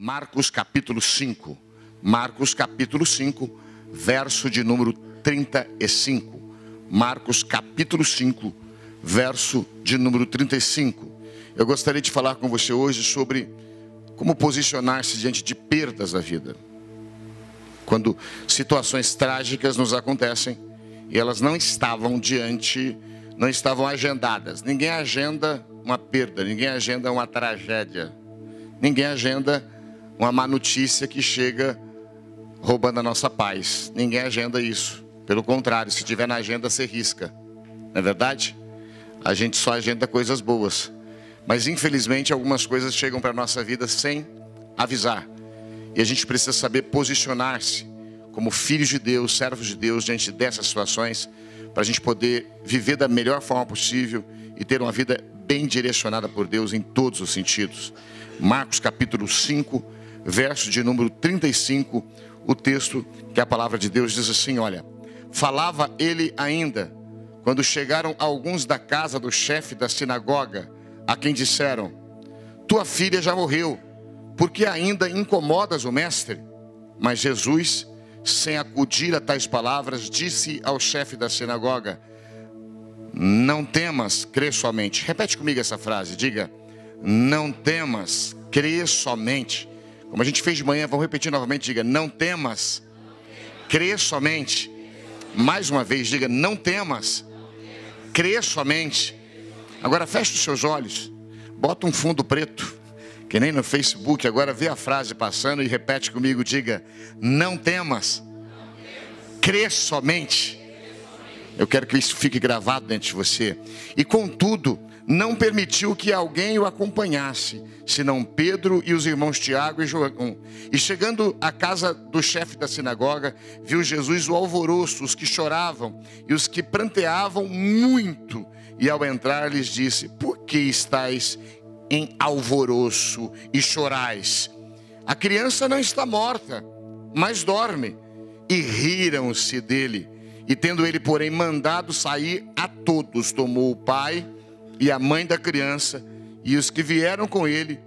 Marcos capítulo 5. Marcos capítulo 5, verso de número 35. Marcos capítulo 5, verso de número 35. Eu gostaria de falar com você hoje sobre como posicionar-se diante de perdas da vida. Quando situações trágicas nos acontecem e elas não estavam agendadas. Ninguém agenda uma perda, ninguém agenda uma tragédia. Ninguém agenda uma má notícia que chega roubando a nossa paz. Ninguém agenda isso. Pelo contrário, se tiver na agenda, você risca. Não é verdade? A gente só agenda coisas boas. Mas infelizmente algumas coisas chegam para a nossa vida sem avisar. E a gente precisa saber posicionar-se como filhos de Deus, servos de Deus, diante dessas situações, para a gente poder viver da melhor forma possível e ter uma vida bem direcionada por Deus em todos os sentidos. Marcos capítulo 5, verso de número 35, o texto que a palavra de Deus diz assim, olha: falava ele ainda, quando chegaram alguns da casa do chefe da sinagoga, a quem disseram: tua filha já morreu, por que ainda incomodas o mestre? Mas Jesus, sem acudir a tais palavras, disse ao chefe da sinagoga: não temas, crê somente. Repete comigo essa frase, diga: não temas, crê somente. Como a gente fez de manhã, vamos repetir novamente, diga: não temas, crê somente. Mais uma vez, diga: não temas, crê somente. Agora feche os seus olhos, bota um fundo preto, que nem no Facebook, agora vê a frase passando e repete comigo, diga: não temas, crê somente. Eu quero que isso fique gravado dentro de você. E contudo, não permitiu que alguém o acompanhasse, senão Pedro e os irmãos Tiago e João. E chegando à casa do chefe da sinagoga, viu Jesus o alvoroço, os que choravam e os que pranteavam muito. E ao entrar lhes disse: por que estáis em alvoroço e chorais? A criança não está morta, mas dorme. E riram-se dele. E tendo ele, porém, mandado sair a todos, tomou o pai e a mãe da criança e os que vieram com ele,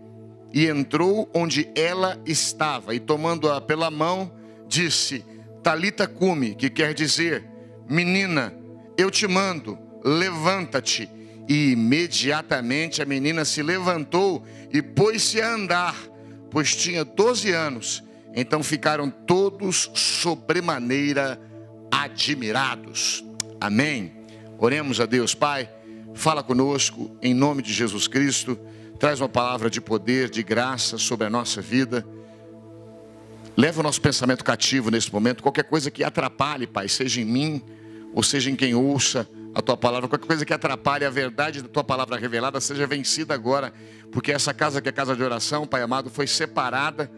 e entrou onde ela estava, e tomando-a pela mão, disse: Talita cumi, que quer dizer: menina, eu te mando, levanta-te. E imediatamente a menina se levantou e pôs-se a andar, pois tinha 12 anos. Então ficaram todos sobremaneira admirados. Amém. Oremos a Deus. Pai, fala conosco em nome de Jesus Cristo. Traz uma palavra de poder, de graça sobre a nossa vida. Leva o nosso pensamento cativo nesse momento. Qualquer coisa que atrapalhe, Pai, seja em mim ou seja em quem ouça a Tua palavra, qualquer coisa que atrapalhe a verdade da Tua palavra revelada, seja vencida agora. Porque essa casa que é casa de oração, Pai amado, foi separada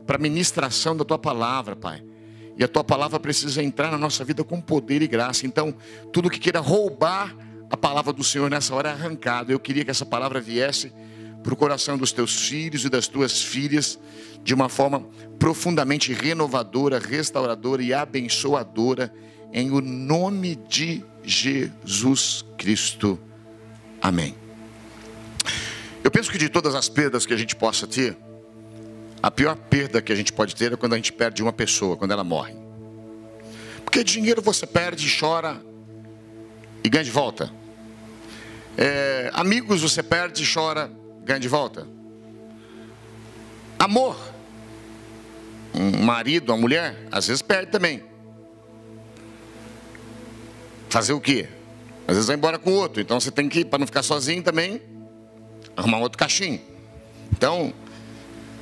para a ministração da Tua palavra, Pai. E a Tua palavra precisa entrar na nossa vida com poder e graça. Então, tudo que queira roubar a palavra do Senhor nessa hora é arrancado. Eu queria que essa palavra viesse para o coração dos Teus filhos e das Tuas filhas de uma forma profundamente renovadora, restauradora e abençoadora, em o nome de Jesus Cristo. Amém. Eu penso que de todas as perdas que a gente possa ter, a pior perda que a gente pode ter é quando a gente perde uma pessoa, quando ela morre. Porque dinheiro você perde, chora e ganha de volta. Amigos você perde, chora, ganha de volta. Amor, um marido, uma mulher, às vezes perde também. Fazer o quê? Às vezes vai embora com outro, então você tem que, para não ficar sozinho também, arrumar um outro cachinho. Então,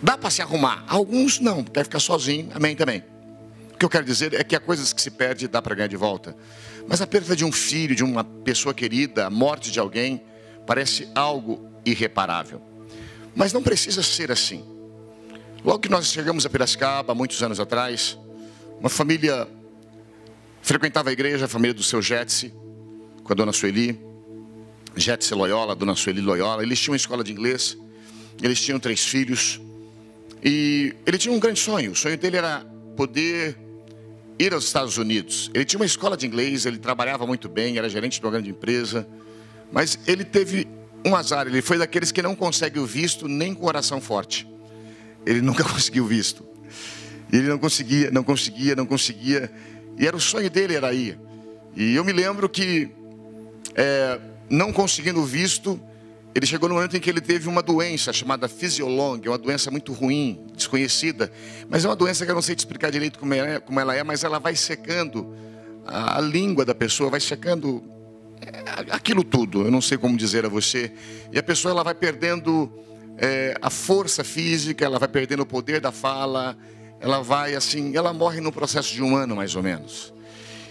dá para se arrumar. Alguns não, quer ficar sozinho, amém também. O que eu quero dizer é que há coisas que se perde dá para ganhar de volta. Mas a perda de um filho, de uma pessoa querida, a morte de alguém, parece algo irreparável. Mas não precisa ser assim. Logo que nós chegamos a Piracicaba, muitos anos atrás, uma família frequentava a igreja, a família do seu Jetsi, com a dona Sueli, Jetsi Loyola, dona Sueli Loyola. Eles tinham uma escola de inglês, eles tinham 3 filhos. E ele tinha um grande sonho. O sonho dele era poder ir aos Estados Unidos. Ele tinha uma escola de inglês, ele trabalhava muito bem, era gerente de uma grande empresa. Mas ele teve um azar, ele foi daqueles que não consegue o visto nem com oração forte. ele nunca conseguiu visto. E ele não conseguia. E era o sonho dele, era ir. E eu me lembro que, não conseguindo visto, ele chegou no momento em que ele teve uma doença chamada fisiolong, uma doença muito ruim, desconhecida. Mas é uma doença que eu não sei te explicar direito como ela é, mas ela vai secando a língua da pessoa, vai secando aquilo tudo. Eu não sei como dizer a você. E a pessoa ela vai perdendo a força física, ela vai perdendo o poder da fala. Ela vai assim, ela morre no processo de 1 ano mais ou menos.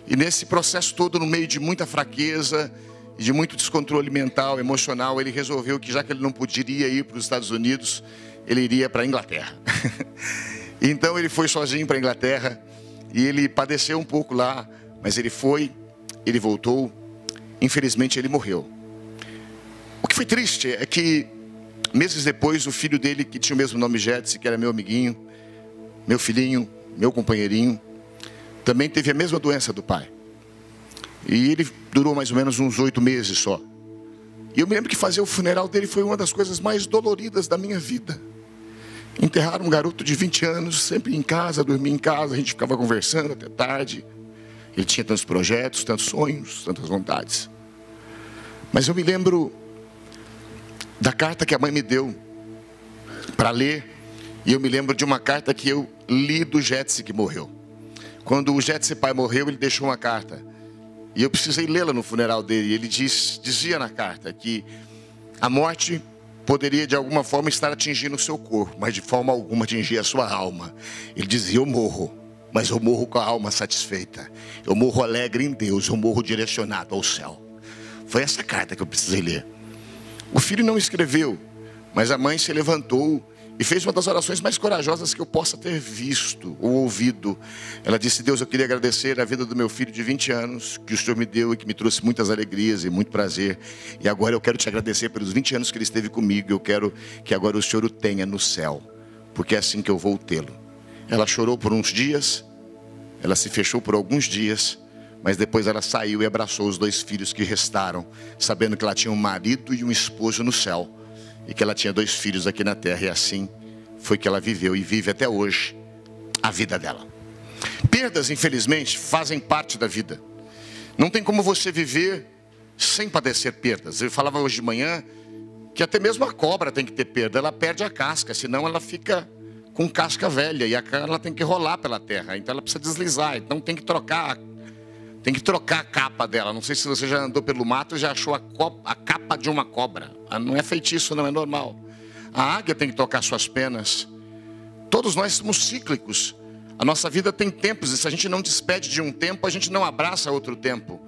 E nesse processo todo, no meio de muita fraqueza e de muito descontrole mental, emocional, ele resolveu que já que ele não poderia ir para os Estados Unidos, ele iria para a Inglaterra. Então ele foi sozinho para a Inglaterra e ele padeceu um pouco lá, mas ele foi, ele voltou, infelizmente ele morreu. O que foi triste é que meses depois o filho dele, que tinha o mesmo nome Jetsi, que era meu amiguinho, meu filhinho, meu companheirinho, também teve a mesma doença do pai. E ele durou mais ou menos uns 8 meses só. E eu me lembro que fazer o funeral dele foi uma das coisas mais doloridas da minha vida. Enterraram um garoto de 20 anos, sempre em casa, dormia em casa, a gente ficava conversando até tarde. Ele tinha tantos projetos, tantos sonhos, tantas vontades. Mas eu me lembro da carta que a mãe me deu para ler. E eu me lembro de uma carta que eu li do Jetsi que morreu. Quando o Jetsi pai morreu, ele deixou uma carta. E eu precisei lê-la no funeral dele. Ele dizia na carta que a morte poderia de alguma forma estar atingindo o seu corpo, mas de forma alguma atingir a sua alma. Ele dizia: eu morro, mas eu morro com a alma satisfeita. Eu morro alegre em Deus, eu morro direcionado ao céu. Foi essa carta que eu precisei ler. O filho não escreveu, mas a mãe se levantou e fez uma das orações mais corajosas que eu possa ter visto ou ouvido. Ela disse: Deus, eu queria agradecer a vida do meu filho de 20 anos, que o Senhor me deu e que me trouxe muitas alegrias e muito prazer. E agora eu quero te agradecer pelos 20 anos que ele esteve comigo. Eu quero que agora o Senhor o tenha no céu, porque é assim que eu vou tê-lo. Ela chorou por uns dias, ela se fechou por alguns dias, mas depois ela saiu e abraçou os 2 filhos que restaram, sabendo que ela tinha um marido e um esposo no céu. E que ela tinha 2 filhos aqui na terra. E assim foi que ela viveu e vive até hoje a vida dela. Perdas, infelizmente, fazem parte da vida. Não tem como você viver sem padecer perdas. Eu falava hoje de manhã que até mesmo a cobra tem que ter perda. Ela perde a casca, senão ela fica com casca velha. E ela tem que rolar pela terra. Então ela precisa deslizar. Então tem que trocar a capa dela. Não sei se você já andou pelo mato e já achou a capa de uma cobra. Não é feitiço, não é normal. A águia tem que tocar suas penas. Todos nós somos cíclicos. A nossa vida tem tempos. E se a gente não despede de um tempo, a gente não abraça outro tempo.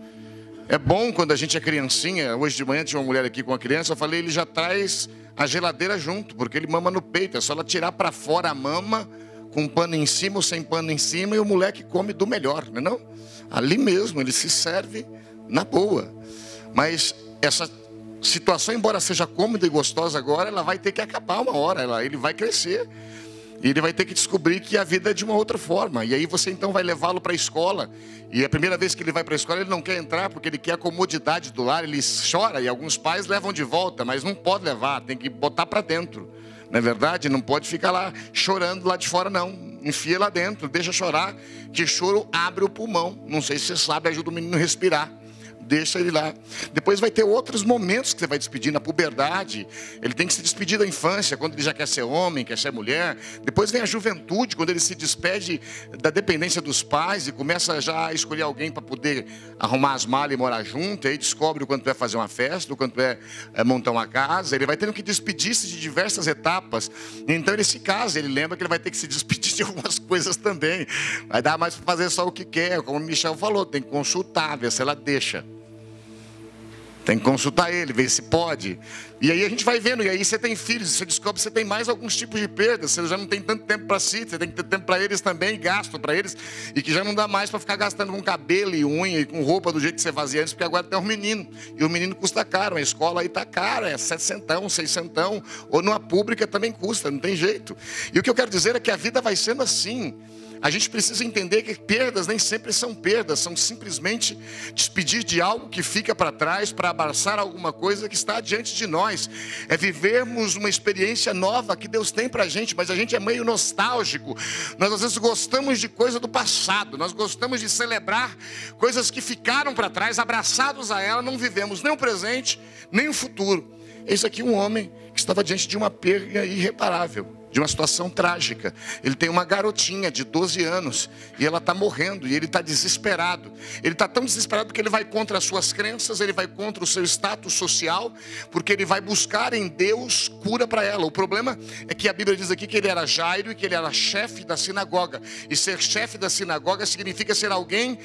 É bom quando a gente é criancinha. Hoje de manhã tinha uma mulher aqui com uma criança. Eu falei, ele já traz a geladeira junto, porque ele mama no peito. É só ela tirar para fora a mama, com pano em cima ou sem pano em cima, e o moleque come do melhor, não é não? Ali mesmo, ele se serve na boa. Mas essa situação, embora seja cômoda e gostosa agora, ela vai ter que acabar uma hora. Ele vai crescer. E ele vai ter que descobrir que a vida é de uma outra forma. E aí você então vai levá-lo para a escola. E a primeira vez que ele vai para a escola, ele não quer entrar porque ele quer a comodidade do lar. Ele chora e alguns pais levam de volta, mas não pode levar, tem que botar para dentro. Não é verdade? Não pode ficar lá chorando lá de fora, não. Enfia lá dentro, deixa chorar, que choro abre o pulmão. Não sei se você sabe, ajuda o menino a respirar. Deixa ele lá. Depois vai ter outros momentos que você vai despedir. Na puberdade, ele tem que se despedir da infância, quando ele já quer ser homem, quer ser mulher. Depois vem a juventude, quando ele se despede da dependência dos pais e começa já a escolher alguém para poder arrumar as malas e morar junto. E aí descobre o quanto é fazer uma festa, o quanto é montar uma casa. Ele vai tendo que despedir-se de diversas etapas. Então ele se casa, ele lembra que ele vai ter que se despedir de algumas coisas também. Vai dar mais para fazer só o que quer. Como o Michel falou, tem que consultar, ver se ela deixa. Tem que consultar ele, ver se pode. E aí a gente vai vendo, e aí você tem filhos, você descobre que você tem mais alguns tipos de perdas. Você já não tem tanto tempo para si, você tem que ter tempo para eles também, gasto para eles. E que já não dá mais para ficar gastando com cabelo e unha e com roupa do jeito que você fazia antes, porque agora tem um menino. E o menino custa caro, a escola aí está cara, é 700, 600, ou numa pública também custa, não tem jeito. E o que eu quero dizer é que a vida vai sendo assim. A gente precisa entender que perdas nem sempre são perdas, são simplesmente despedir de algo que fica para trás para abraçar alguma coisa que está diante de nós. É vivermos uma experiência nova que Deus tem para a gente, mas a gente é meio nostálgico. Nós às vezes gostamos de coisa do passado, nós gostamos de celebrar coisas que ficaram para trás, abraçados a ela, não vivemos nem o presente, nem o futuro. Eis aqui um homem que estava diante de uma perda irreparável, de uma situação trágica. Ele tem uma garotinha de 12 anos e ela está morrendo e ele está desesperado. Ele está tão desesperado que ele vai contra as suas crenças, ele vai contra o seu status social, porque ele vai buscar em Deus cura para ela. O problema é que a Bíblia diz aqui que ele era Jairo e que ele era chefe da sinagoga. E ser chefe da sinagoga significa ser alguém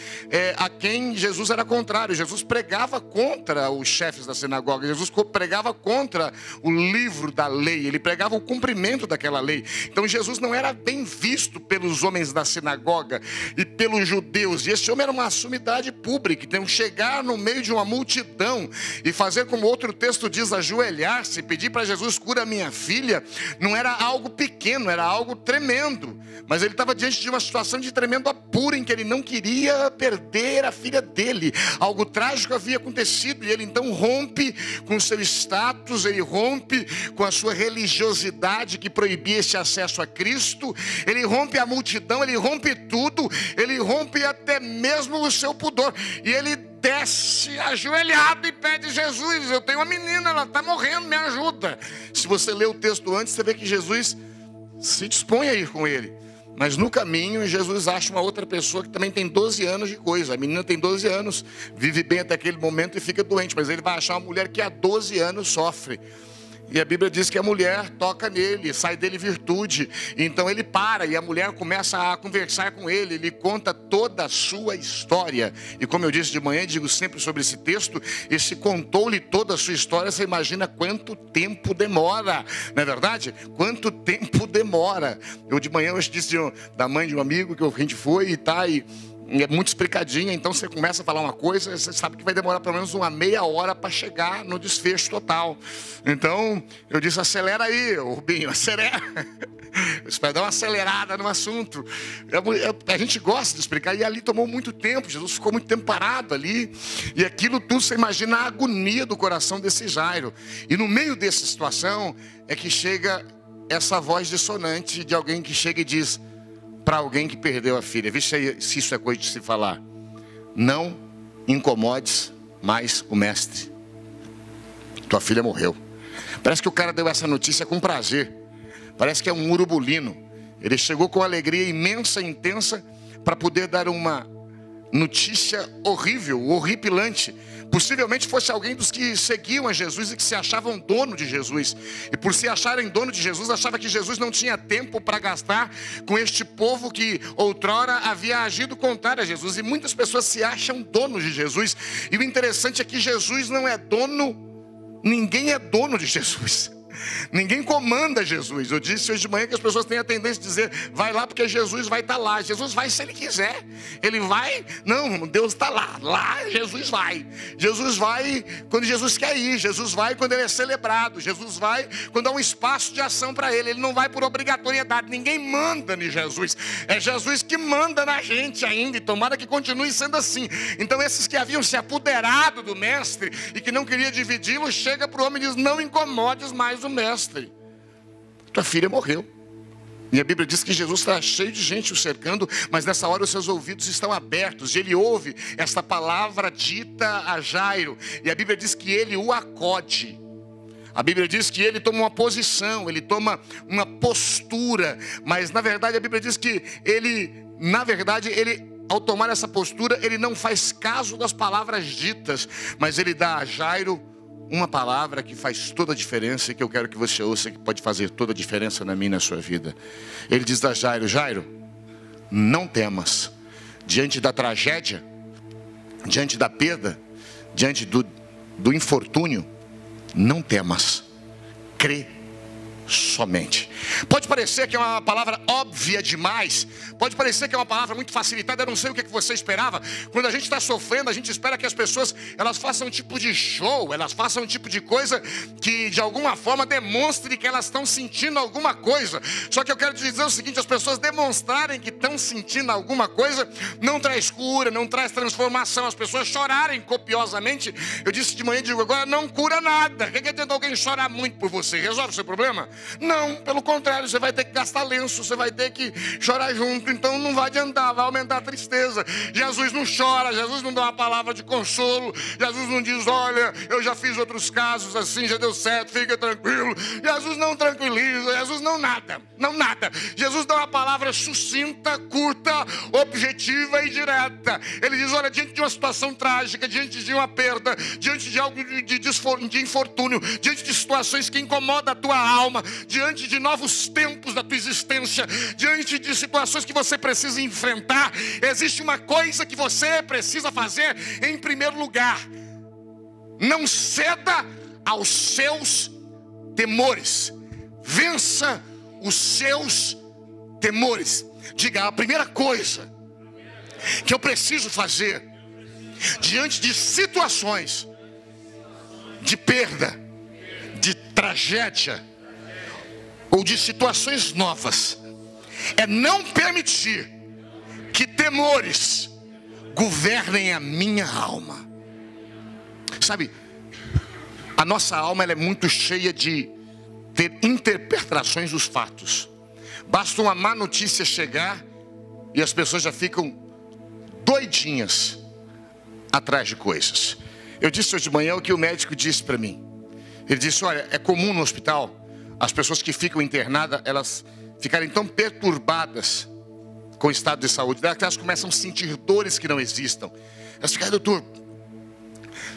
a quem Jesus era contrário. Jesus pregava contra os chefes da sinagoga. Jesus pregava contra o livro da lei. Ele pregava o cumprimento daquela lei. Então Jesus não era bem visto pelos homens da sinagoga e pelos judeus. E esse homem era uma sumidade pública. Então chegar no meio de uma multidão e fazer como outro texto diz, ajoelhar-se, pedir para Jesus, cura minha filha, não era algo pequeno, era algo tremendo. Mas ele estava diante de uma situação de tremendo apuro, em que ele não queria perder a filha dele. Algo trágico havia acontecido e ele então rompe com o seu status, ele rompe com a sua religiosidade que proibia esse acesso a Cristo, ele rompe a multidão, ele rompe tudo, ele rompe até mesmo o seu pudor, e ele desce ajoelhado e pede: Jesus, eu tenho uma menina, ela está morrendo, me ajuda. Se você ler o texto antes, você vê que Jesus se dispõe a ir com ele, mas no caminho Jesus acha uma outra pessoa que também tem 12 anos de coisa. A menina tem 12 anos, vive bem até aquele momento e fica doente, mas ele vai achar uma mulher que há 12 anos sofre. E a Bíblia diz que a mulher toca nele, sai dele virtude. Então ele para e a mulher começa a conversar com ele. Ele conta toda a sua história. E como eu disse de manhã, digo sempre sobre esse texto, esse contou-lhe toda a sua história. Você imagina quanto tempo demora, não é verdade? Quanto tempo demora. Eu de manhã hoje disse da mãe de um amigo que a gente foi e tá e é muito explicadinha, então você começa a falar uma coisa, você sabe que vai demorar pelo menos uma meia hora para chegar no desfecho total. Então, eu disse: acelera aí, Rubinho, acelera. Isso vai dar uma acelerada no assunto. A gente gosta de explicar, e ali tomou muito tempo, Jesus ficou muito tempo parado ali, e aquilo tudo, você imagina a agonia do coração desse Jairo. E no meio dessa situação, é que chega essa voz dissonante de alguém que chega e diz para alguém que perdeu a filha: vê se isso é coisa de se falar. Não incomodes mais o mestre. Tua filha morreu. Parece que o cara deu essa notícia com prazer. Parece que é um urubulino. Ele chegou com alegria imensa e intensa para poder dar uma notícia horrível, horripilante. Possivelmente fosse alguém dos que seguiam a Jesus e que se achavam dono de Jesus. E por se acharem dono de Jesus, achava que Jesus não tinha tempo para gastar com este povo que outrora havia agido contrário a Jesus. E muitas pessoas se acham donos de Jesus. E o interessante é que Jesus não é dono, ninguém é dono de Jesus. Ninguém comanda Jesus. Eu disse hoje de manhã que as pessoas têm a tendência de dizer: vai lá porque Jesus vai estar lá. Jesus vai se ele quiser. Ele vai, não, Deus está lá. Lá Jesus vai. Jesus vai quando Jesus quer ir. Jesus vai quando ele é celebrado. Jesus vai quando há um espaço de ação para ele. Ele não vai por obrigatoriedade. Ninguém manda em Jesus. É Jesus que manda na gente ainda. E tomara que continue sendo assim. Então esses que haviam se apoderado do mestre e que não queria dividi-lo, chega para o homem e diz: não incomodes mais o mestre, tua filha morreu. E a Bíblia diz que Jesus está cheio de gente o cercando, mas nessa hora os seus ouvidos estão abertos, e ele ouve esta palavra dita a Jairo, e a Bíblia diz que ele o acode. A Bíblia diz que ele toma uma posição, ele toma uma postura, mas na verdade a Bíblia diz que ele, ao tomar essa postura, ele não faz caso das palavras ditas, mas ele dá a Jairo uma palavra que faz toda a diferença, e que eu quero que você ouça, que pode fazer toda a diferença na minha e na sua vida. Ele diz a Jairo: Jairo, não temas. Diante da tragédia, diante da perda, diante do infortúnio, não temas. Crê somente. Pode parecer que é uma palavra óbvia demais, pode parecer que é uma palavra muito facilitada. Eu não sei o que você esperava. Quando a gente está sofrendo, a gente espera que as pessoas elas façam um tipo de show, elas façam um tipo de coisa que de alguma forma demonstre que elas estão sentindo alguma coisa. Só que eu quero te dizer o seguinte: as pessoas demonstrarem que estão sentindo alguma coisa, não traz cura, não traz transformação. As pessoas chorarem copiosamente. Eu disse de manhã, digo agora, não cura nada. O que adianta alguém chorar muito por você? Resolve o seu problema? Não, pelo contrário, você vai ter que gastar lenço, você vai ter que chorar junto. Então não vai adiantar, vai aumentar a tristeza. Jesus não chora, Jesus não dá uma palavra de consolo. Jesus não diz, olha, eu já fiz outros casos assim, já deu certo, fica tranquilo. Jesus não tranquiliza, Jesus não nada. Jesus dá uma palavra sucinta, curta, objetiva e direta. Ele diz, olha, diante de uma situação trágica, diante de uma perda, diante de algo de infortúnio, diante de situações que incomodam a tua alma, diante de novos tempos da tua existência, diante de situações que você precisa enfrentar, existe uma coisa que você precisa fazer em primeiro lugar. Não ceda aos seus temores. Vença os seus temores. Diga, a primeira coisa que eu preciso fazer diante de situações de perda, de tragédia ou de situações novas, é não permitir que temores governem a minha alma. Sabe, a nossa alma ela é muito cheia de ter interpretações dos fatos. Basta uma má notícia chegar e as pessoas já ficam doidinhas atrás de coisas. Eu disse hoje de manhã o que o médico disse para mim. Ele disse, olha, é comum no hospital as pessoas que ficam internadas, elas ficarem tão perturbadas com o estado de saúde dela, que elas começam a sentir dores que não existam. Elas ficam, doutor,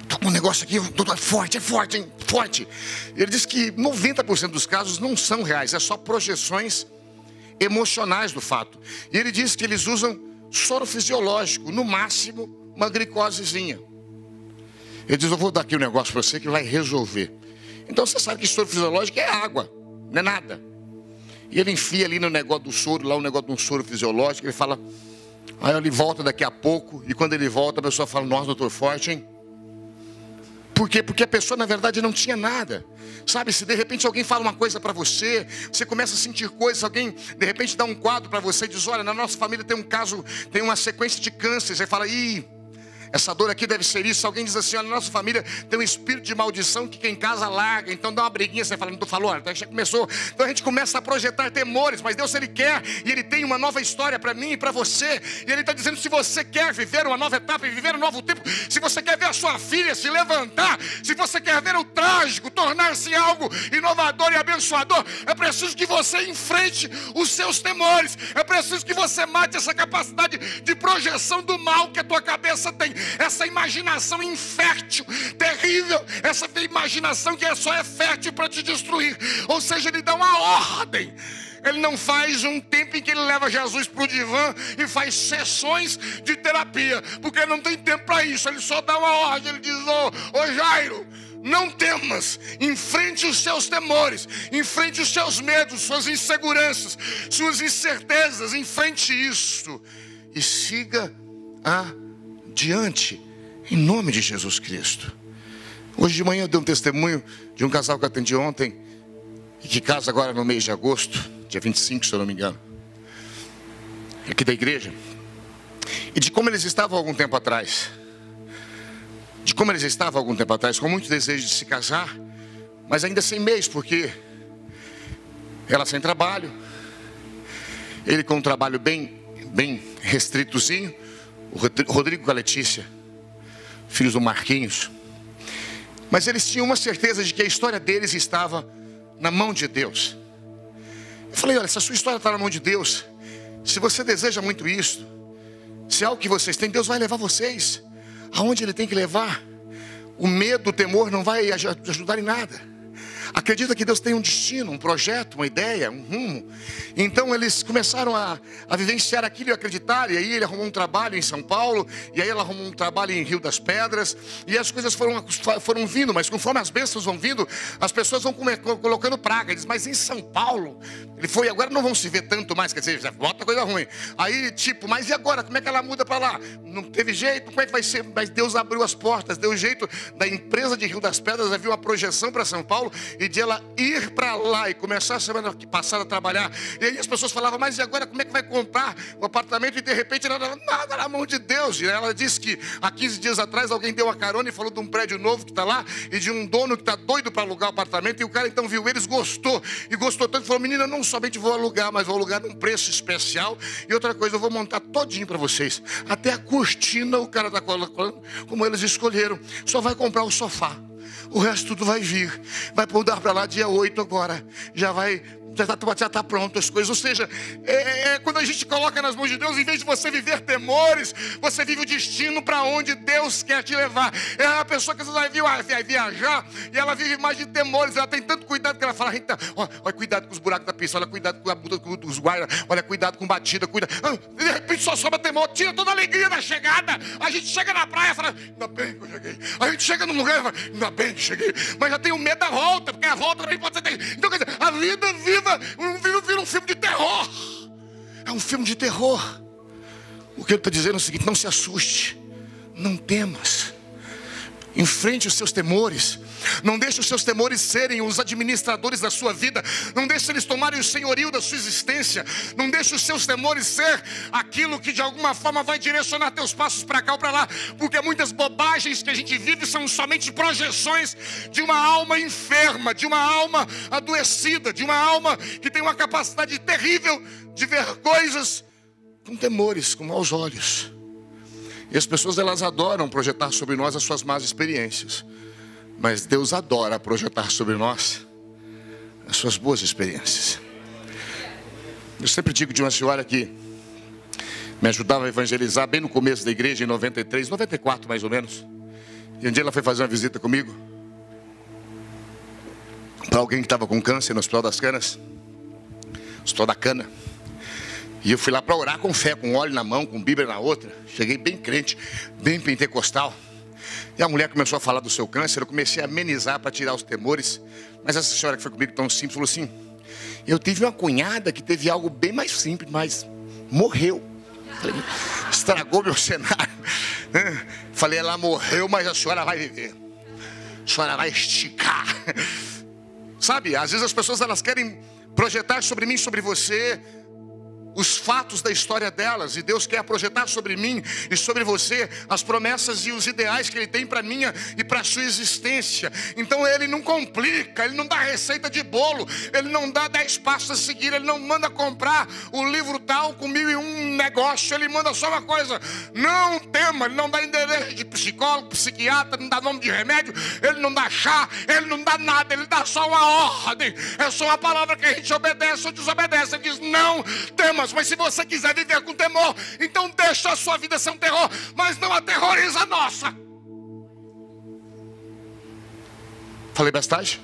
estou com um negócio aqui, doutor, é forte, hein? Forte. Ele disse que 90% dos casos não são reais, é só projeções emocionais do fato. E ele disse que eles usam soro fisiológico, no máximo uma glicosezinha. Ele diz, eu vou dar aqui um negócio para você que vai resolver. Então você sabe que soro fisiológico é água, não é nada. E ele enfia ali no negócio do soro, lá um negócio de um soro fisiológico, ele fala, aí ele volta daqui a pouco, e quando ele volta a pessoa fala, nossa, doutor, forte, hein? Por quê? Porque a pessoa na verdade não tinha nada. Sabe, se de repente alguém fala uma coisa para você, você começa a sentir coisas, alguém de repente dá um quadro para você e diz, olha, na nossa família tem um caso, tem uma sequência de câncer. Você fala, ih, essa dor aqui deve ser isso. Alguém diz assim, olha, na nossa família tem um espírito de maldição que quem casa larga. Então dá uma briguinha, você fala, não falou, olha, já começou. Então a gente começa a projetar temores, mas Deus ele quer, e Ele tem uma nova história para mim e para você. E Ele está dizendo, se você quer viver uma nova etapa e viver um novo tempo, se você quer ver a sua filha se levantar, se você quer ver o trágico tornar-se algo inovador e abençoador, é preciso que você enfrente os seus temores. É preciso que você mate essa capacidade de projeção do mal que a tua cabeça tem. Essa imaginação infértil, terrível, essa imaginação que só é fértil para te destruir. Ou seja, ele dá uma ordem. Ele não faz um tempo em que ele leva Jesus para o divã e faz sessões de terapia, porque não tem tempo para isso. Ele só dá uma ordem, ele diz, ô Jairo, não temas, enfrente os seus temores, enfrente os seus medos, suas inseguranças, suas incertezas, enfrente isso e siga adiante, em nome de Jesus Cristo. Hoje de manhã eu dei um testemunho de um casal que eu atendi ontem, e que casa agora no mês de agosto, dia 25, se eu não me engano, aqui da igreja, e de como eles estavam há algum tempo atrás, com muito desejo de se casar, mas ainda sem meios, porque ela sem trabalho, ele com um trabalho bem restritozinho, o Rodrigo com a Letícia, filhos do Marquinhos. Mas eles tinham uma certeza de que a história deles estava na mão de Deus. Eu falei, olha, se a sua história está na mão de Deus, se você deseja muito isso, se é algo que vocês têm, Deus vai levar vocês aonde Ele tem que levar. O medo, o temor não vai ajudar em nada. Acredita que Deus tem um destino, um projeto, uma ideia, um rumo. Então eles começaram a vivenciar aquilo e acreditar. E aí ele arrumou um trabalho em São Paulo, e aí ela arrumou um trabalho em Rio das Pedras. E as coisas foram vindo, mas conforme as bênçãos vão vindo, as pessoas vão colocando praga. Eles, mas em São Paulo, ele foi, agora não vão se ver tanto mais, quer dizer, bota coisa ruim. Aí tipo, mas e agora, como é que ela muda para lá? Não teve jeito, como é que vai ser? Mas Deus abriu as portas, deu jeito da empresa de Rio das Pedras, havia uma projeção para São Paulo. e de ela ir para lá e começar a semana passada a trabalhar. E aí as pessoas falavam, mas e agora como é que vai comprar o apartamento? E de repente ela dava nada na mão de Deus. E ela disse que há 15 dias atrás alguém deu uma carona e falou de um prédio novo que está lá e de um dono que está doido para alugar o apartamento. E o cara então viu eles, gostou. E gostou tanto, falou, menina, não somente vou alugar, mas vou alugar num preço especial. E outra coisa, eu vou montar todinho para vocês. Até a cortina o cara está colocando, como eles escolheram. Só vai comprar o sofá. O resto tudo vai vir. Vai mudar para lá dia 8 agora. Já está pronto as coisas. Ou seja, quando a gente coloca nas mãos de Deus, em vez de você viver temores, você vive o destino para onde Deus quer te levar. É a pessoa que vai viajar e ela vive mais de temores. Ela tem tanto cuidado que ela fala, olha, cuidado com os buracos da pista, olha, cuidado com a muda dos guardas, olha, cuidado com batida, de repente só sobra temor, tira toda a alegria da chegada. A gente chega na praia e fala, ainda bem que eu cheguei. A gente chega num lugar e fala, ainda bem que cheguei. Mas já tem o medo da volta, porque a volta também pode ser terrível. Então, quer dizer, a vida vira um filme de terror. É um filme de terror. O que ele está dizendo é o seguinte: não se assuste, não temas, enfrente os seus temores. Não deixe os seus temores serem os administradores da sua vida. Não deixe eles tomarem o senhorio da sua existência. Não deixe os seus temores ser aquilo que de alguma forma vai direcionar teus passos para cá ou para lá. Porque muitas bobagens que a gente vive são somente projeções de uma alma enferma, de uma alma adoecida, de uma alma que tem uma capacidade terrível de ver coisas com temores, com maus olhos. E as pessoas, elas adoram projetar sobre nós as suas más experiências. Mas Deus adora projetar sobre nós as suas boas experiências. Eu sempre digo de uma senhora que me ajudava a evangelizar bem no começo da igreja, em 93, 94 mais ou menos. E um dia ela foi fazer uma visita comigo para alguém que estava com câncer no Hospital das Canas, Hospital da Cana. E eu fui lá para orar com fé, com óleo na mão, com Bíblia na outra. Cheguei bem crente, bem pentecostal. E a mulher começou a falar do seu câncer. Eu comecei a amenizar para tirar os temores. Mas essa senhora que foi comigo tão simples falou assim: eu tive uma cunhada que teve algo bem mais simples, mas morreu. Falei, estragou meu cenário. Falei, ela morreu, mas a senhora vai viver. A senhora vai esticar. Sabe, às vezes as pessoas, elas querem projetar sobre mim, sobre você, os fatos da história delas, e Deus quer projetar sobre mim e sobre você as promessas e os ideais que Ele tem para minha e para a sua existência. Então Ele não complica, Ele não dá receita de bolo, Ele não dá 10 passos a seguir, Ele não manda comprar o livro tal com 1001 negócio. Ele manda só uma coisa: não tema. Ele não dá endereço de psicólogo, psiquiatra, não dá nome de remédio, Ele não dá chá, Ele não dá nada, Ele dá só uma ordem. É só uma palavra que a gente obedece ou desobedece. Ele diz, não temas. Mas se você quiser viver com temor, então deixa a sua vida ser um terror, mas não aterroriza a nossa. Falei bastante?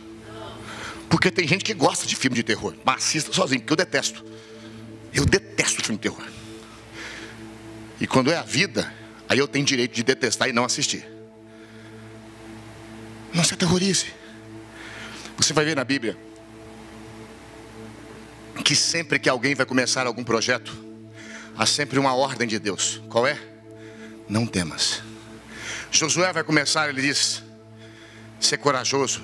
Porque tem gente que gosta de filme de terror, mas assista sozinho, porque eu detesto. Eu detesto filme de terror. E quando é a vida, aí eu tenho direito de detestar e não assistir. Não se aterrorize. Você vai ver na Bíblia que sempre que alguém vai começar algum projeto, há sempre uma ordem de Deus. Qual é? Não temas. Josué vai começar, ele diz, ser corajoso.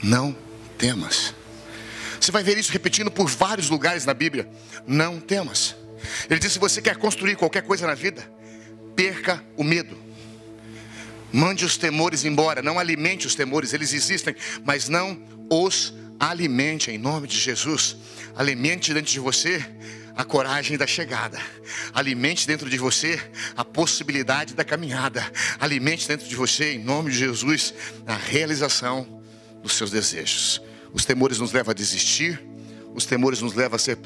Não temas. Você vai ver isso repetindo por vários lugares na Bíblia. Não temas. Ele diz, se você quer construir qualquer coisa na vida, perca o medo. Mande os temores embora. Não alimente os temores, eles existem, mas não os alimente em nome de Jesus. Alimente dentro de você a coragem da chegada. Alimente dentro de você a possibilidade da caminhada. Alimente dentro de você, em nome de Jesus, a realização dos seus desejos. Os temores nos levam a desistir. Os temores nos levam a ser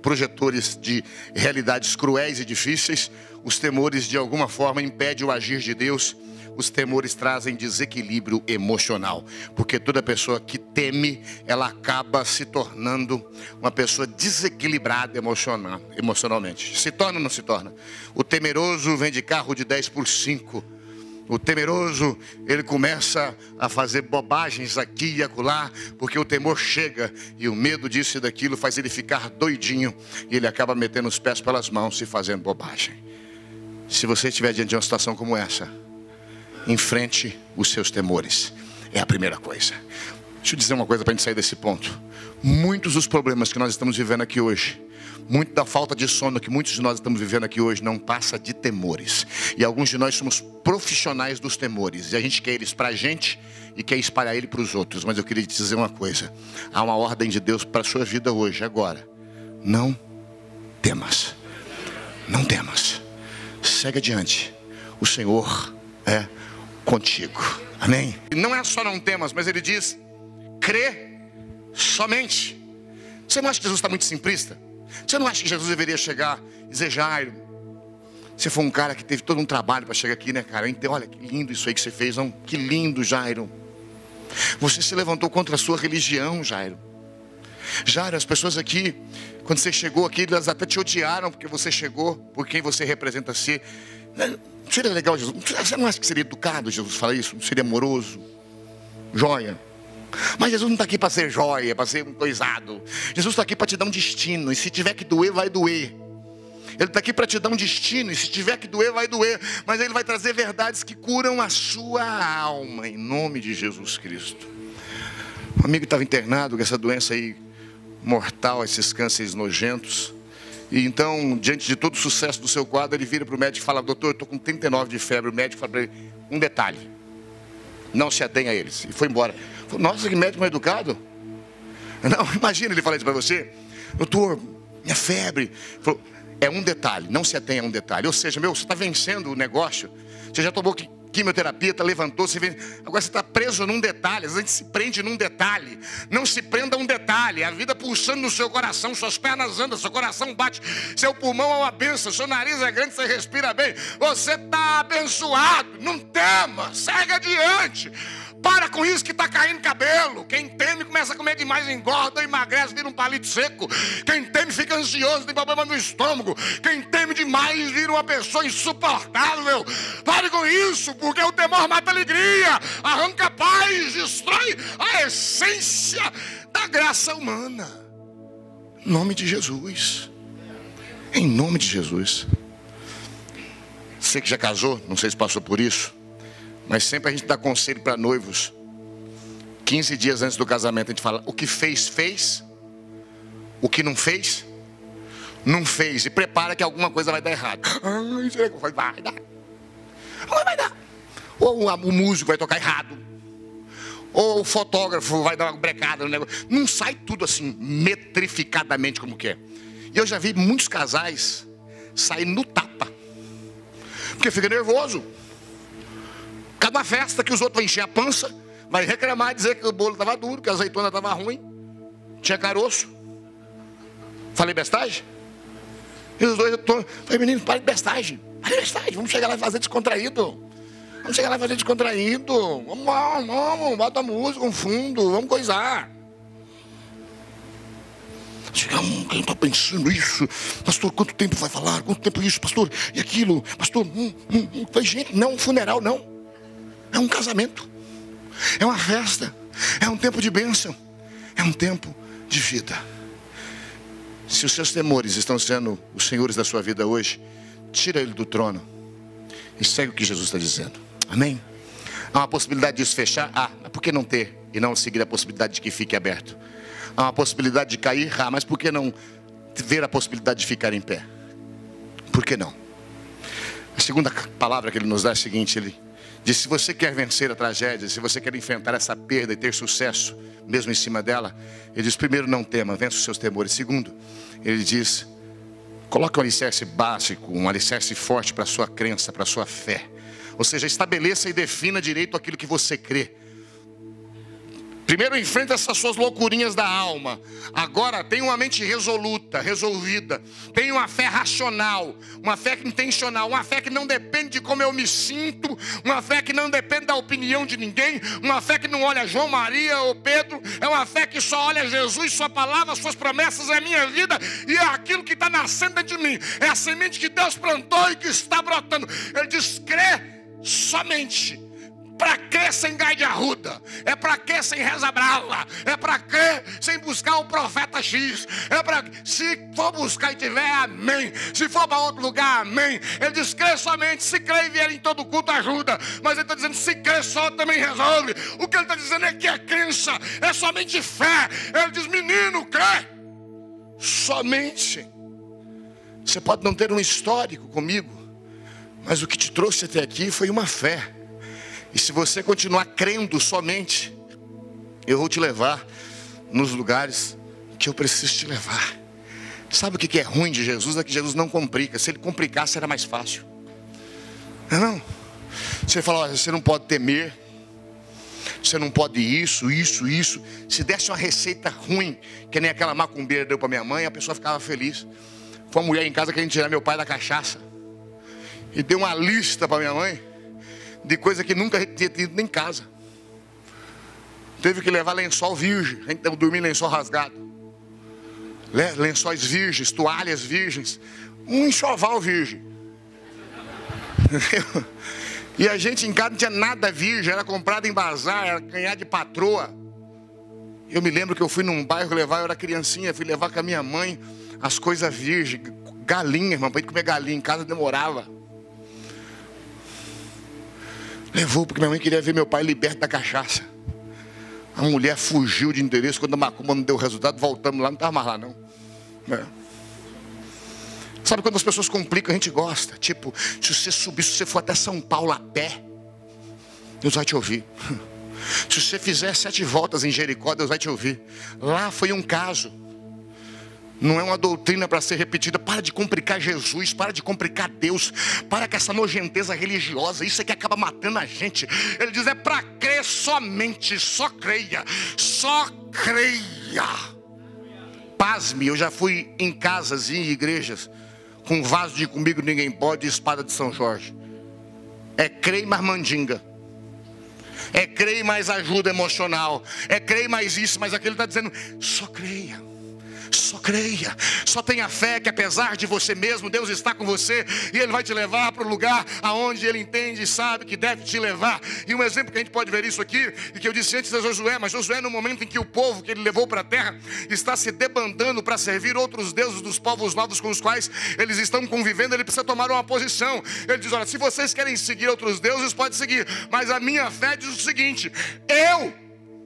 projetores de realidades cruéis e difíceis. Os temores de alguma forma impedem o agir de Deus. Os temores trazem desequilíbrio emocional, porque toda pessoa que teme, ela acaba se tornando uma pessoa desequilibrada emocionalmente. Se torna ou não se torna? O temeroso vende carro de 10 por 5. O temeroso, ele começa a fazer bobagens aqui e acolá, porque o temor chega e o medo disso e daquilo faz ele ficar doidinho, e ele acaba metendo os pés pelas mãos e fazendo bobagem. Se você estiver diante de uma situação como essa, enfrente os seus temores. É a primeira coisa. Deixa eu dizer uma coisa para a gente sair desse ponto. Muitos dos problemas que nós estamos vivendo aqui hoje, muito da falta de sono que muitos de nós estamos vivendo aqui hoje, não passa de temores. E alguns de nós somos profissionais dos temores. E a gente quer eles para a gente e quer espalhar ele para os outros. Mas eu queria te dizer uma coisa. Há uma ordem de Deus para a sua vida hoje, agora. Não temas. Não temas. Segue adiante. O Senhor é contigo. Amém? E não é só não temas, mas ele diz: crê somente. Você não acha que Jesus está muito simplista? Você não acha que Jesus deveria chegar e dizer: Jairo, você foi um cara que teve todo um trabalho para chegar aqui, né, cara? Então, olha que lindo isso aí que você fez, não? Que lindo, Jairo. Você se levantou contra a sua religião, Jairo. Jairo, as pessoas aqui, quando você chegou aqui, elas até te odiaram porque você chegou, por quem você representa ser. Não seria legal, Jesus? Você não acha que seria educado Jesus falar isso? Não seria amoroso? Joia. Mas Jesus não está aqui para ser joia, para ser um coisado. Jesus está aqui para te dar um destino. E se tiver que doer, vai doer. Ele está aqui para te dar um destino. E se tiver que doer, vai doer. Mas Ele vai trazer verdades que curam a sua alma, em nome de Jesus Cristo. Um amigo estava internado com essa doença aí mortal, esses cânceres nojentos. E então, diante de todo o sucesso do seu quadro, ele vira para o médico e fala: doutor, eu estou com 39 de febre. O médico fala para ele: um detalhe, não se atenha a eles. E foi embora. Falei: nossa, que médico mais educado. Não, imagina ele falar isso para você: doutor, minha febre. Ele falou: é um detalhe, não se atenha a um detalhe. Ou seja, você está vencendo o negócio. Você já tomou quimioterapia, levantou, você vem, agora você está preso num detalhe. Às vezes a gente se prende num detalhe. Não se prenda a um detalhe. A vida pulsando no seu coração, suas pernas andam, seu coração bate, seu pulmão é uma bênção, seu nariz é grande, você respira bem. Você está abençoado. Não tema, segue adiante. Para com isso que está caindo cabelo. Quem teme começa a comer demais, engorda, emagrece, vira um palito seco. Quem teme fica ansioso, tem problema no estômago. Quem teme demais vira uma pessoa insuportável. Pare com isso, porque o temor mata a alegria, arranca a paz, destrói a essência da graça humana. Em nome de Jesus. Em nome de Jesus. Você que já casou, não sei se passou por isso, mas sempre a gente dá conselho para noivos. 15 dias antes do casamento a gente fala: o que fez, fez. O que não fez, não fez. E prepara que alguma coisa vai dar errado. Vai dar. Vai dar. Ou o músico vai tocar errado. Ou o fotógrafo vai dar uma brecada no negócio. Não sai tudo assim, metrificadamente como que é. E eu já vi muitos casais sair no tapa. Porque fica nervoso. Cada festa que os outros vão encher a pança, vai reclamar, dizer que o bolo estava duro, que a azeitona estava ruim, tinha caroço. Falei bestagem? E os dois, falei: menino, para de bestagem. Para de bestagem, vamos chegar lá e fazer descontraído. Vamos chegar lá e fazer descontraído. Vamos, bota a música, um fundo, vamos coisar. Quem está pensando isso? Pastor, quanto tempo vai falar? Quanto tempo isso, pastor? E aquilo? Pastor, falei: gente, não é um funeral, não. É um casamento, é uma festa, é um tempo de bênção, é um tempo de vida. Se os seus temores estão sendo os senhores da sua vida hoje, tira ele do trono e segue o que Jesus está dizendo. Amém? Há uma possibilidade disso fechar? Mas por que não ter e não seguir a possibilidade de que fique aberto? Há uma possibilidade de cair? Mas por que não ver a possibilidade de ficar em pé? Por que não? A segunda palavra que ele nos dá é a seguinte: ele diz: se você quer vencer a tragédia, se você quer enfrentar essa perda e ter sucesso mesmo em cima dela, ele diz: primeiro, não tema, vença os seus temores. Segundo, ele diz: coloque um alicerce básico, um alicerce forte para a sua crença, para a sua fé. Ou seja, estabeleça e defina direito aquilo que você crê. Primeiro, enfrenta essas suas loucurinhas da alma. Agora, tenha uma mente resoluta, resolvida. Tenha uma fé racional, uma fé intencional, uma fé que não depende de como eu me sinto, uma fé que não depende da opinião de ninguém, uma fé que não olha João, Maria ou Pedro. É uma fé que só olha Jesus, sua palavra, suas promessas, é a minha vida e é aquilo que está nascendo dentro de mim. É a semente que Deus plantou e que está brotando. Ele diz: crê somente. Para crer sem gai de arruda, é para crer sem reza brava, é para crer sem buscar o profeta X. Se for buscar e tiver, amém. Se for para outro lugar, amém. Ele diz, crê somente. Se crê e vier em todo culto, ajuda. Mas ele está dizendo, se crê só também resolve. O que ele está dizendo é que a crença é somente fé. Ele diz, menino, crê somente. Você pode não ter um histórico comigo, mas o que te trouxe até aqui foi uma fé. E se você continuar crendo somente, eu vou te levar nos lugares que eu preciso te levar. Sabe o que é ruim de Jesus? É que Jesus não complica. Se ele complicasse era mais fácil. Não. Você fala, olha, você não pode temer. Você não pode isso. Se desse uma receita ruim, que nem aquela macumbeira deu para minha mãe, a pessoa ficava feliz. Foi uma mulher em casa que a gente tirar meu pai da cachaça. E deu uma lista para minha mãe de coisa que nunca tinha tido nem em casa. Teve que levar lençol virgem. A gente dormia em lençol rasgado. Lençóis virgens, toalhas virgens. Um enxoval virgem. E a gente em casa não tinha nada virgem. Era comprado em bazar, era ganhar de patroa. Eu me lembro que eu fui num bairro levar, eu era criancinha, fui levar com a minha mãe as coisas virgens. Galinha, irmão, para ir comer galinha em casa demorava. Levou porque minha mãe queria ver meu pai liberto da cachaça. A mulher fugiu de interesse. Quando a macumba não deu resultado, voltamos lá, não estava mais lá não. Sabe quando as pessoas complicam, a gente gosta. Tipo, se você subir, se você for até São Paulo a pé, Deus vai te ouvir. Se você fizer 7 voltas em Jericó, Deus vai te ouvir. Lá foi um caso. Não é uma doutrina para ser repetida. Para de complicar Jesus, para de complicar Deus. Para com essa nojenteza religiosa. Isso é que acaba matando a gente. Ele diz, é para crer somente. Só creia. Só creia. Pasme, eu já fui em casas e em igrejas com vaso de comigo ninguém pode e espada de São Jorge. É crer mais mandinga. É crer mais ajuda emocional. É crer mais isso, mais aquilo. Ele está dizendo, só creia. Só creia, só tenha fé que apesar de você mesmo, Deus está com você e Ele vai te levar para o lugar aonde Ele entende e sabe que deve te levar. E um exemplo que a gente pode ver isso aqui, e que eu disse antes a Josué, mas Josué no momento em que o povo que ele levou para a terra está se debandando para servir outros deuses dos povos novos com os quais eles estão convivendo, ele precisa tomar uma posição. Ele diz, olha, se vocês querem seguir outros deuses, pode seguir, mas a minha fé diz o seguinte, eu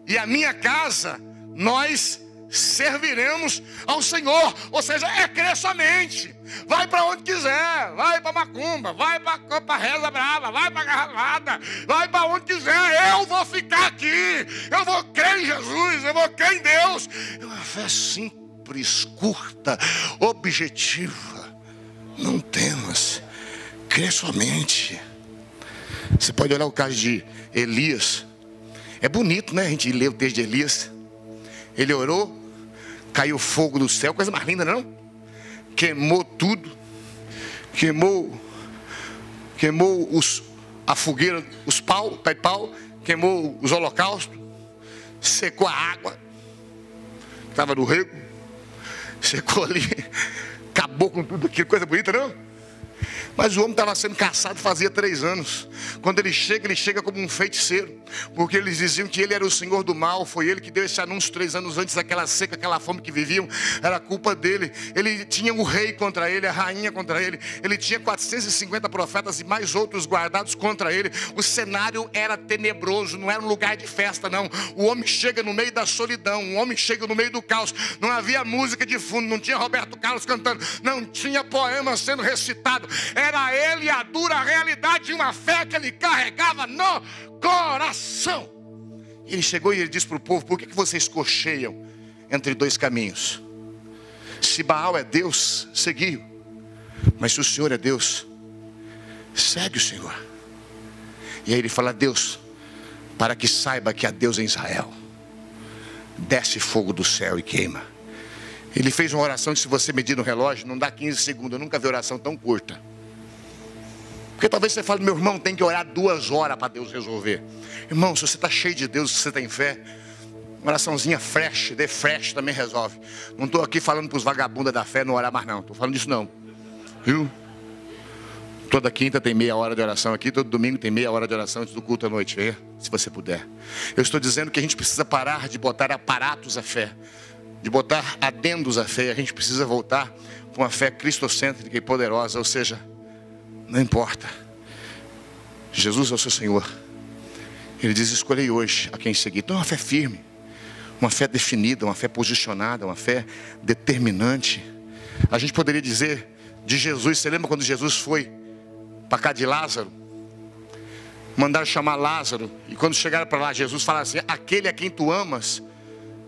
e a minha casa, nós serviremos ao Senhor. Ou seja, é crer somente. Vai para onde quiser. Vai para macumba, vai para reza brava, vai para garrafada, vai para onde quiser. Eu vou ficar aqui. Eu vou crer em Jesus, eu vou crer em Deus. É uma fé simples, curta, objetiva. Não temas, crê somente. Você pode olhar o caso de Elias. É bonito, né? A gente lê o texto de Elias. Ele orou, caiu fogo do céu, coisa mais linda, não? Queimou tudo. Queimou a fogueira, os pé de pau, queimou os holocaustos, secou a água que estava no rego, secou ali, acabou com tudo aquilo, coisa bonita, não? Mas o homem estava sendo caçado fazia 3 anos. Quando ele chega como um feiticeiro, porque eles diziam que ele era o senhor do mal. Foi ele que deu esse anúncio 3 anos antes daquela seca, aquela fome que viviam. Era culpa dele. Ele tinha o rei contra ele, a rainha contra ele. Ele tinha 450 profetas e mais outros guardados contra ele. O cenário era tenebroso, não era um lugar de festa, não. O homem chega no meio da solidão, o homem chega no meio do caos. Não havia música de fundo, não tinha Roberto Carlos cantando, não tinha poema sendo recitado. Era ele a dura realidade de uma fé que ele carregava no coração. Ele chegou e ele disse para o povo, por que vocês cocheiam entre 2 caminhos? Se Baal é Deus, segui-o. Mas se o Senhor é Deus, segue o Senhor. E aí ele fala, Deus, para que saiba que há Deus em Israel, desce fogo do céu e queima. Ele fez uma oração que se você medir no relógio, não dá 15 segundos. Eu nunca vi oração tão curta. Porque talvez você fale, meu irmão, tem que orar 2 horas para Deus resolver. Irmão, se você está cheio de Deus, se você tem fé, uma oraçãozinha fresh, de fresh também resolve. Não estou aqui falando para os vagabundas da fé não orar mais não. Estou falando disso não. Viu? Toda quinta tem meia hora de oração aqui, todo domingo tem meia hora de oração antes do culto à noite, se você puder. Eu estou dizendo que a gente precisa parar de botar aparatos à fé. de botar adendos à fé. A gente precisa voltar para uma fé cristocêntrica e poderosa. Ou seja, não importa, Jesus é o seu Senhor. Ele diz: escolhei hoje a quem seguir. Então é uma fé firme, uma fé definida, uma fé posicionada, uma fé determinante. A gente poderia dizer de Jesus, você lembra quando Jesus foi para cá de Lázaro? Mandaram chamar Lázaro, e quando chegaram para lá, Jesus fala assim: aquele a quem tu amas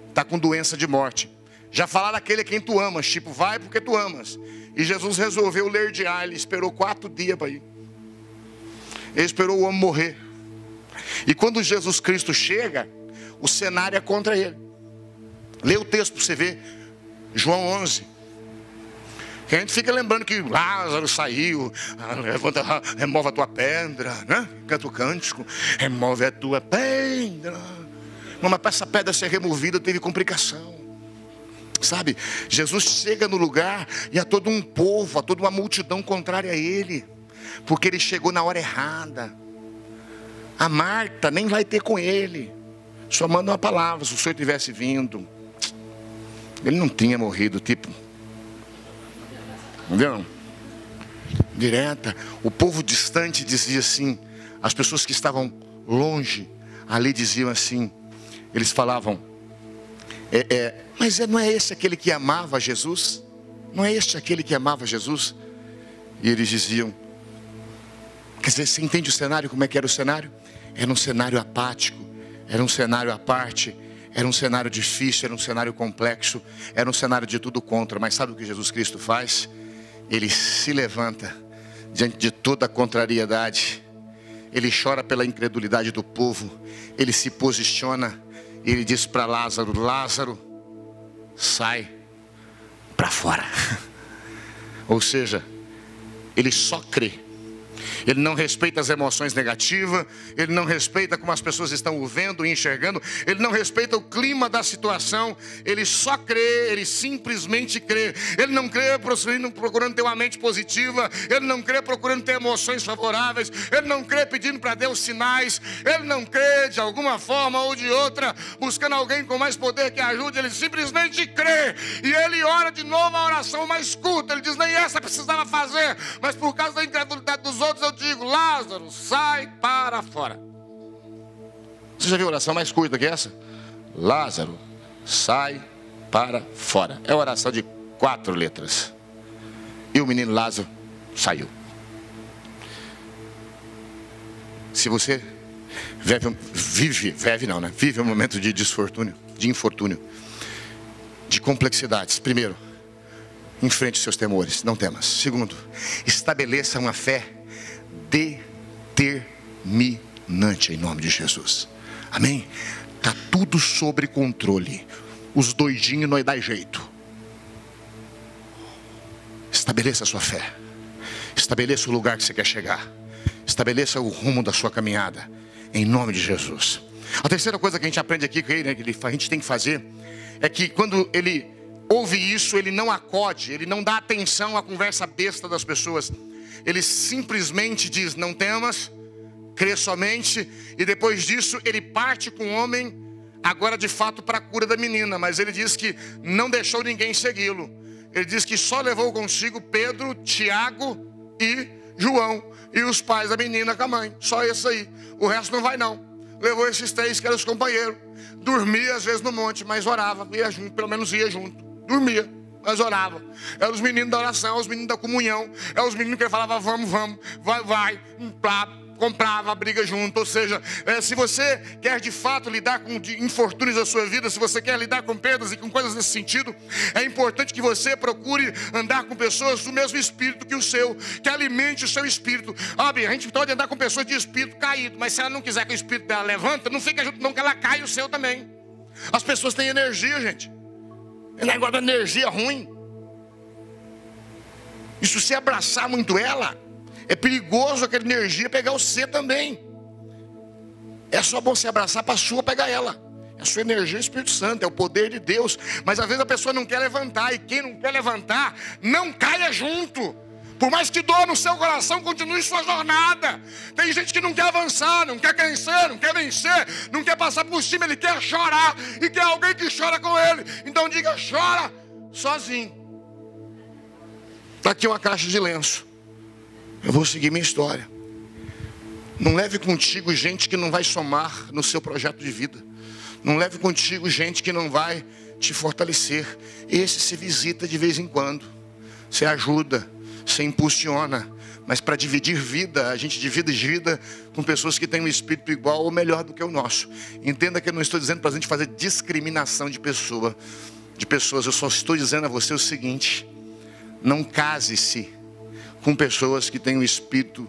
está com doença de morte. Já falaram aquele a quem tu amas, tipo, vai porque tu amas. E Jesus resolveu lerdear, ele esperou 4 dias para ir. Ele esperou o homem morrer. E quando Jesus Cristo chega, o cenário é contra ele. Lê o texto para você ver, João 11. Que a gente fica lembrando que Lázaro saiu, levanta, remove a tua pedra, né? Canta o cântico, remove a tua pedra. Mas para essa pedra ser removida teve complicação. Sabe, Jesus chega no lugar e há todo um povo, há toda uma multidão contrária a ele, porque ele chegou na hora errada. A Marta nem vai ter com ele, só manda uma palavra: se o Senhor tivesse vindo, ele não tinha morrido, tipo, entendeu? Direta. O povo distante dizia assim, as pessoas que estavam longe ali diziam assim, eles falavam: mas não é esse aquele que amava Jesus? Não é este aquele que amava Jesus? E eles diziam, quer dizer, você entende o cenário, como é que era o cenário? Era um cenário apático, era um cenário à parte, era um cenário difícil, era um cenário complexo, era um cenário de tudo contra. Mas sabe o que Jesus Cristo faz? Ele se levanta diante de toda a contrariedade, ele chora pela incredulidade do povo, ele se posiciona, e ele diz para Lázaro: Lázaro, sai para fora. Ou seja, ele só crê. Ele não respeita as emoções negativas, ele não respeita como as pessoas estão o vendo e enxergando, ele não respeita o clima da situação, ele só crê, ele simplesmente crê. Ele não crê procurando ter uma mente positiva, ele não crê procurando ter emoções favoráveis, ele não crê pedindo para Deus sinais, ele não crê de alguma forma ou de outra, buscando alguém com mais poder que ajude, ele simplesmente crê. E ele ora de novo a oração mais curta, ele diz: nem essa precisava fazer, mas por causa da incredulidade dos outros eu digo: Lázaro, sai para fora. Você já viu a oração mais curta que essa? Lázaro, sai para fora. É uma oração de 4 letras. E o menino Lázaro saiu. Se você vive um momento de desfortúnio, de infortúnio, de complexidades, primeiro, enfrente os seus temores, não temas. Segundo, estabeleça uma fé determinante em nome de Jesus. Amém? Está tudo sob controle. Os doidinhos não dá jeito. Estabeleça a sua fé. Estabeleça o lugar que você quer chegar. Estabeleça o rumo da sua caminhada em nome de Jesus. A terceira coisa que a gente aprende aqui, que a gente tem que fazer, é que quando ele ouve isso, ele não acode, ele não dá atenção à conversa besta das pessoas. Ele simplesmente diz: não temas, crê somente. E depois disso ele parte com o homem, agora de fato para a cura da menina. Mas ele diz que não deixou ninguém segui-lo. Ele diz que só levou consigo Pedro, Tiago e João, e os pais da menina com a mãe. Só esse aí, o resto não vai não. Levou esses 3 que eram os companheiros. Dormia às vezes no monte, mas orava, ia junto, pelo menos ia junto. Dormia, mas orava. É os meninos da oração, é os meninos da comunhão, é os meninos que falavam: vamos, vai, comprava a briga junto. Ou seja, se você quer de fato lidar com infortúnios da sua vida, se você quer lidar com perdas e com coisas nesse sentido, é importante que você procure andar com pessoas do mesmo espírito que o seu, que alimente o seu espírito. Óbvio, a gente pode andar com pessoas de espírito caído, mas se ela não quiser que o espírito dela levanta, não fica junto não, que ela cai o seu também. As pessoas têm energia, gente. É negócio da energia ruim. E se você abraçar muito ela, é perigoso aquela energia pegar você também. É só bom você abraçar para a sua pegar ela. É a sua energia, o Espírito Santo, é o poder de Deus. Mas às vezes a pessoa não quer levantar, e quem não quer levantar, não caia junto. Por mais que dor no seu coração, continue sua jornada. Tem gente que não quer avançar, não quer crescer, não quer vencer, não quer passar por cima, ele quer chorar e quer alguém que chora com ele. Então diga: chora sozinho. Está aqui uma caixa de lenço. Eu vou seguir minha história. Não leve contigo gente que não vai somar no seu projeto de vida. Não leve contigo gente que não vai te fortalecer. Esse se visita de vez em quando. Você ajuda, você impulsiona. Mas para dividir vida, a gente divide vida com pessoas que têm um espírito igual ou melhor do que o nosso. Entenda que eu não estou dizendo para a gente fazer discriminação de pessoas. Eu só estou dizendo a você o seguinte: não case-se com pessoas que têm um espírito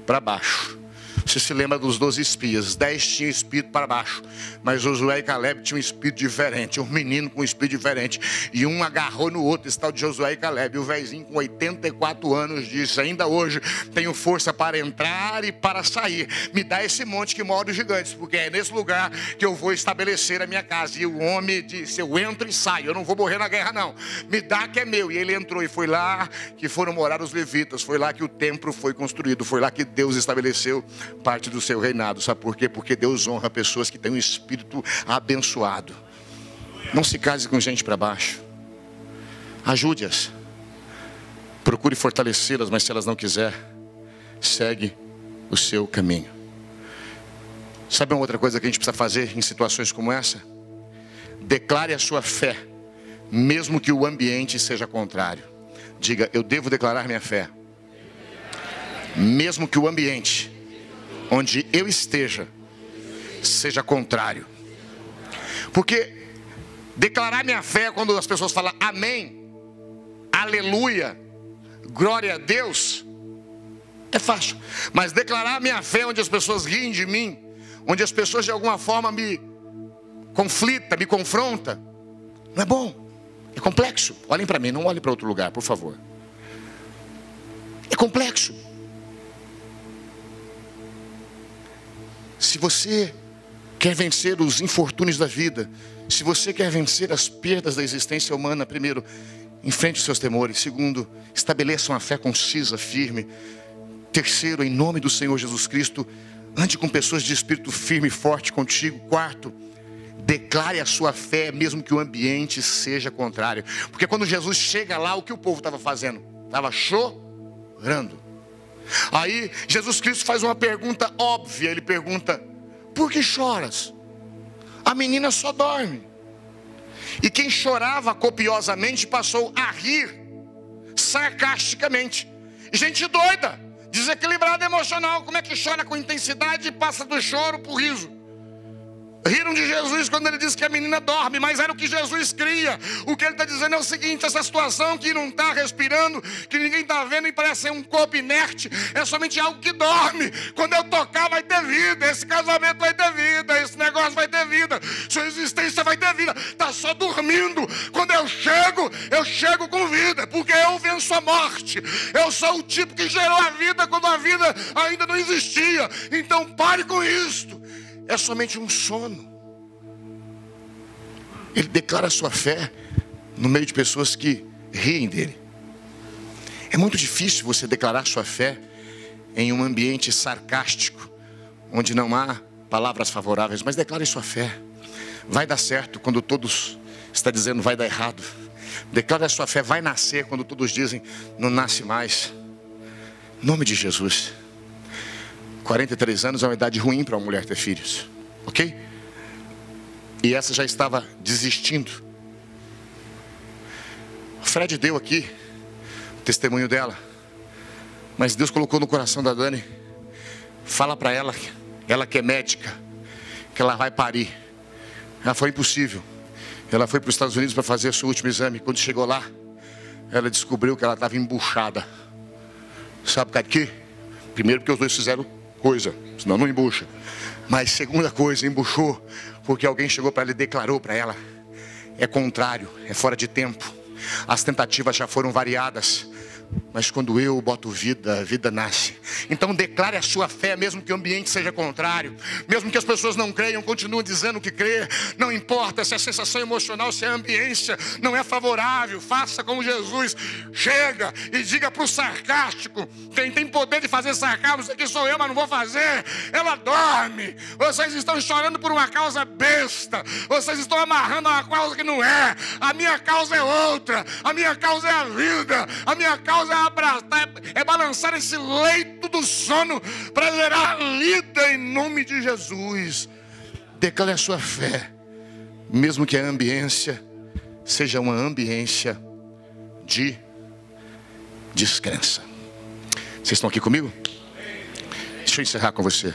para baixo. Você se lembra dos 12 espias? 10 tinham espírito para baixo, mas Josué e Caleb tinham um espírito diferente. Um menino com um espírito diferente. E um agarrou no outro, esse tal de Josué e Caleb. E o velhinho com 84 anos disse: ainda hoje tenho força para entrar e para sair. Me dá esse monte que mora os gigantes, porque é nesse lugar que eu vou estabelecer a minha casa. E o homem disse: eu entro e saio, eu não vou morrer na guerra não. Me dá que é meu. E ele entrou, e foi lá que foram morar os levitas. Foi lá que o templo foi construído. Foi lá que Deus estabeleceu parte do seu reinado. Sabe por quê? Porque Deus honra pessoas que têm um espírito abençoado. Não se case com gente para baixo. Ajude-as. Procure fortalecê-las, mas se elas não quiserem, segue o seu caminho. Sabe uma outra coisa que a gente precisa fazer em situações como essa? Declare a sua fé, mesmo que o ambiente seja contrário. Diga: eu devo declarar minha fé, mesmo que o ambiente onde eu esteja seja contrário. Porque declarar minha fé é quando as pessoas falam amém, aleluia, glória a Deus, é fácil. Mas declarar minha fé onde as pessoas riem de mim, onde as pessoas de alguma forma me confrontam, não é bom, é complexo. Olhem para mim, não olhem para outro lugar, por favor. É complexo. Se você quer vencer os infortúnios da vida, se você quer vencer as perdas da existência humana, primeiro, enfrente os seus temores. Segundo, estabeleça uma fé concisa, firme. Terceiro, em nome do Senhor Jesus Cristo, ande com pessoas de espírito firme e forte contigo. Quarto, declare a sua fé, mesmo que o ambiente seja contrário. Porque quando Jesus chega lá, o que o povo estava fazendo? Estava chorando. Aí Jesus Cristo faz uma pergunta óbvia. Ele pergunta: por que choras? A menina só dorme. E quem chorava copiosamente passou a rir sarcasticamente. Gente doida, desequilibrada emocional. Como é que chora com intensidade e passa do choro para o riso? Riram de Jesus quando ele disse que a menina dorme, mas era o que Jesus cria. O que ele está dizendo é o seguinte: essa situação que não está respirando, que ninguém está vendo e parece ser um corpo inerte, é somente algo que dorme. Quando eu tocar vai ter vida, esse casamento vai ter vida, esse negócio vai ter vida, sua existência vai ter vida. Está só dormindo. Quando eu chego com vida, porque eu venço a morte. Eu sou o tipo que gerou a vida quando a vida ainda não existia. Então pare com isto. É somente um sono. Ele declara a sua fé no meio de pessoas que riem dele. É muito difícil você declarar sua fé em um ambiente sarcástico, onde não há palavras favoráveis. Mas declare sua fé. Vai dar certo quando todos estão dizendo vai dar errado. Declare a sua fé. Vai nascer quando todos dizem não nasce mais. Em nome de Jesus. 43 anos é uma idade ruim para uma mulher ter filhos, ok? E essa já estava desistindo. O Fred deu aqui o testemunho dela, mas Deus colocou no coração da Dani: fala para ela que é médica, que ela vai parir. Ela foi impossível. Ela foi para os Estados Unidos para fazer o seu último exame. Quando chegou lá, ela descobriu que ela estava embuchada. Sabe por quê? Primeiro porque os dois fizeram coisa, senão não embucha. Mas segunda coisa, embuchou porque alguém chegou para ela e declarou para ela: é contrário, é fora de tempo. As tentativas já foram variadas, mas quando eu boto vida, a vida nasce. Então declare a sua fé, mesmo que o ambiente seja contrário, mesmo que as pessoas não creiam, continue dizendo que crê. Não importa se a sensação emocional, se a ambiência não é favorável, faça como Jesus. Chega e diga para o sarcástico: quem tem poder de fazer sarcasmo, isso aqui sou eu, mas não vou fazer. Ela dorme. Vocês estão chorando por uma causa besta, vocês estão amarrando a uma causa que não é. A minha causa é outra. A minha causa é a vida. A minha causa é abraçar, é balançar esse leito do sono para gerar vida em nome de Jesus. Declare a sua fé, mesmo que a ambiência seja uma ambiência de descrença. Vocês estão aqui comigo? Deixa eu encerrar com você.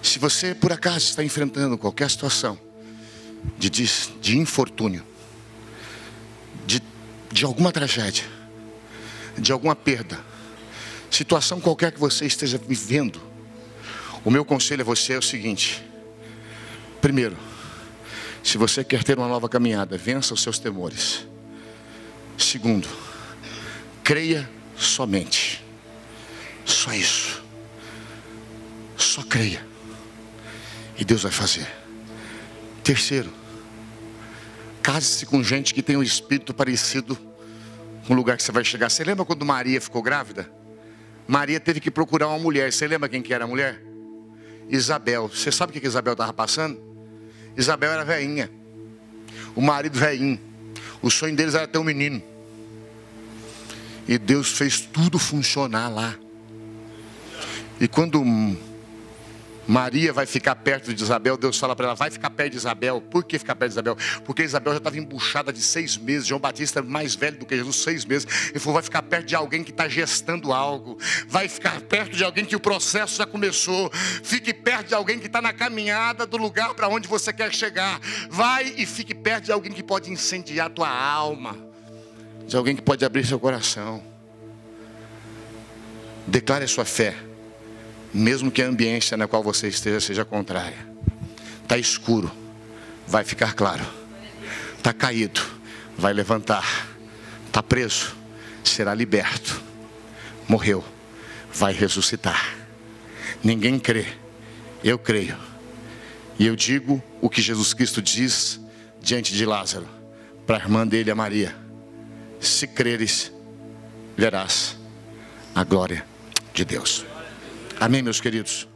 Se você por acaso está enfrentando qualquer situação de infortúnio, de alguma tragédia, de alguma perda, situação qualquer que você esteja vivendo, o meu conselho a você é o seguinte: primeiro, se você quer ter uma nova caminhada, vença os seus temores. Segundo, creia somente. Só isso. Só creia e Deus vai fazer. Terceiro, case-se com gente que tem um espírito parecido com o lugar que você vai chegar. Você lembra quando Maria ficou grávida? Maria teve que procurar uma mulher. Você lembra quem que era a mulher? Isabel. Você sabe o que Isabel estava passando? Isabel era velhinha, o marido velhinho. O sonho deles era ter um menino. E Deus fez tudo funcionar lá. E quando Maria vai ficar perto de Isabel, Deus fala para ela: vai ficar perto de Isabel. Por que ficar perto de Isabel? Porque Isabel já estava embuchada de 6 meses. João Batista é mais velho do que Jesus, 6 meses. Ele falou: vai ficar perto de alguém que está gestando algo. Vai ficar perto de alguém que o processo já começou. Fique perto de alguém que está na caminhada do lugar para onde você quer chegar. Vai e fique perto de alguém que pode incendiar a tua alma, de alguém que pode abrir seu coração. Declare a sua fé, mesmo que a ambiência na qual você esteja seja contrária. Está escuro, vai ficar claro. Está caído, vai levantar. Está preso, será liberto. Morreu, vai ressuscitar. Ninguém crê, eu creio. E eu digo o que Jesus Cristo diz diante de Lázaro, para a irmã dele, a Maria: se creres, verás a glória de Deus. Amém, meus queridos?